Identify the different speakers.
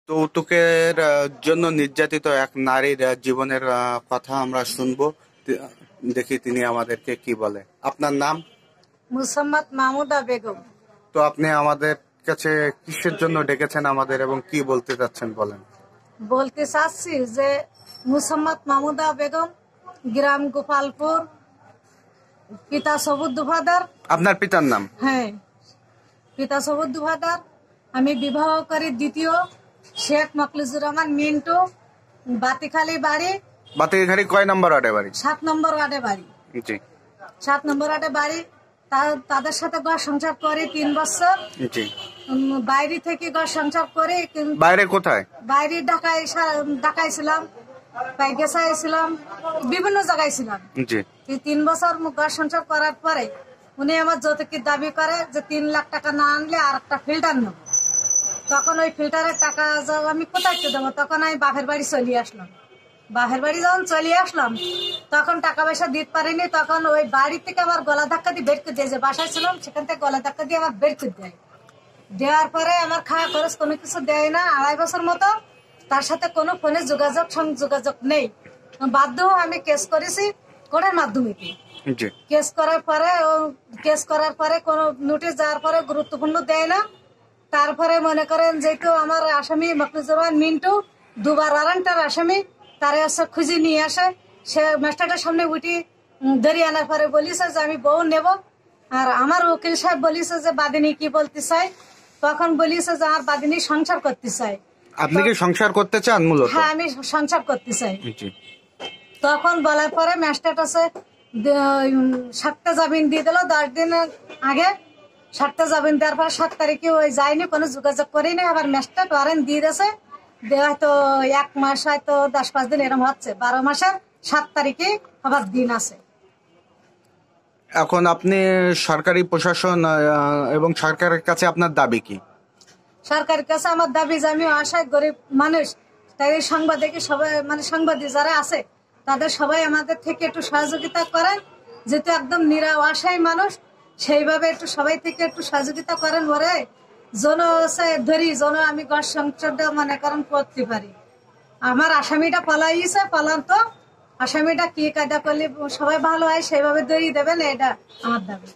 Speaker 1: যৌতুকের জন্য নির্যাতিত এক নারীর জীবনের কথা আমরা শুনবো। দেখি তিনি আমাদেরকে কি বলে। আপনার নাম?
Speaker 2: মুসাম্মদ মাহমুদা বেগম।
Speaker 1: তো আপনি আমাদের কাছে কিসের জন্য ডেকেছেন আমাদের এবং কি বলতে চাচ্ছেন বলেন।
Speaker 2: বলতে চাচ্ছি যে মুসাম্মদ মাহমুদা বেগম, গ্রাম গোপালপুর, পিতা সবুদ্দুফাদার।
Speaker 1: আপনার পিতার নাম?
Speaker 2: হ্যাঁ, পিতা সবুদ্দুফাদার। আমি বিবাহ করি দ্বিতীয় শেখ মকলিজুর রহমান মিন্টু, বাতিখালী বাড়ি।
Speaker 1: বাতিখালী কয় নম্বর ওয়ার্ডে বাড়ি?
Speaker 2: 7 নম্বর ওয়ার্ডে বাড়ি।
Speaker 1: জি।
Speaker 2: 7 নম্বর ওয়ার্ডে বাড়ি। তাদের সাথে ঘর সংসার করে 3 বছর।
Speaker 1: জি।
Speaker 2: বাইরে থেকে ঘর সংসার করে।
Speaker 1: বাইরে কোথায়?
Speaker 2: বাইরে ঢাকায় ছিলাম, পাইগেসায় ছিলাম, বিভিন্ন জায়গায় ছিলাম।
Speaker 1: জি।
Speaker 2: 3 বছর ঘর সংসার করার পরে উনি আমার যৌতুকের দাবি করে যে 3 লাখ টাকা না আনলে আর একটা ফিল্টার নেব। তখন ওই ফিল্টারের টাকা আমি কোথায় দেবো? তখন আমি বাপের বাড়ি চলে আসলাম। বাপের বাড়ি যখন চলে আসলাম তখন টাকা পয়সা দিতে পারিনি। তখন ওই বাড়ি থেকে আমার গলা ধাক্কা দিয়ে বের করে দিয়ে, যে বাসায় ছিলাম সেখান থেকে গলা ধাক্কা দিয়ে আমার বের করে দেয়। দেওয়ার পরে আমার খাওয়া খরচ কোনো কিছু দেয় না। 2.5 বছর মতো তার সাথে কোনো ফোনে যোগাযোগ নেই। বাধ্য আমি কেস করেছি কোর্টের মাধ্যমে। কেস করার পরে কোনো নোটিশ যাওয়ার পরে গুরুত্বপূর্ণ দেয় না। তারপরে মনে করেন যেহেতু আমার আসামি মকলিজুর রহমান মিন্টু 2 বার ওয়ারেন্টের আসামি, তারে এসে খুঁজে নিয়ে আসে। সে ম্যাজিস্ট্রেটের সামনে উঠি ধরিয়ে আনার পরে বলিছে যে আমি বউ নেব। আর আমার উকিল সাহেব বলিছে যে বাদিনী কি বলতে চাই। তখন বলিছে যে আমার বাদিনী সংসার করতে চাই।
Speaker 1: আপনি কি সংসার করতে চান? মূলত
Speaker 2: হ্যাঁ, আমি সংসার করতে চাই। তখন বলার পরে ম্যাজিস্ট্রেট আছে 7টা জামিন দিয়ে দিল 10 দিন আগে। 7টা জামিন দেওয়ার পর 7 তারিখে ওই যায়নি, কোনো যোগাযোগ করিনি। আবার ম্যাজিস্ট্রেট ওয়ারেন্ট দিয়ে দিয়েছে। হয়তো 1 মাস, হয়তো 10-5 দিন এরকম হচ্ছে। 12 মাসের 7 তারিখে আবার দিন আছে।
Speaker 1: এখন আপনি সরকারি প্রশাসন এবং সরকারের কাছে আপনার দাবি কি?
Speaker 2: সরকারের কাছে আমার দাবি যে আমি অসহায় গরিব মানুষ, তাই সাংবাদিক সবাই, সাংবাদিক যারা আছে তাদের সবাই আমাদের থেকে একটু সহযোগিতা করেন। যেহেতু একদম অসহায় মানুষ, সেইভাবে একটু সবাই থেকে একটু সহযোগিতা করেন। ওরে ধরি আমি ঘর সংসারটা মনে করেন করতে পারি। আমার আসামিটা পালাইছে, পালান্ত আসামিটা কি কায়দা করলে সবাই ভালো হয় সেইভাবে ধরিয়ে দেবেন, এটা আমার দাবি।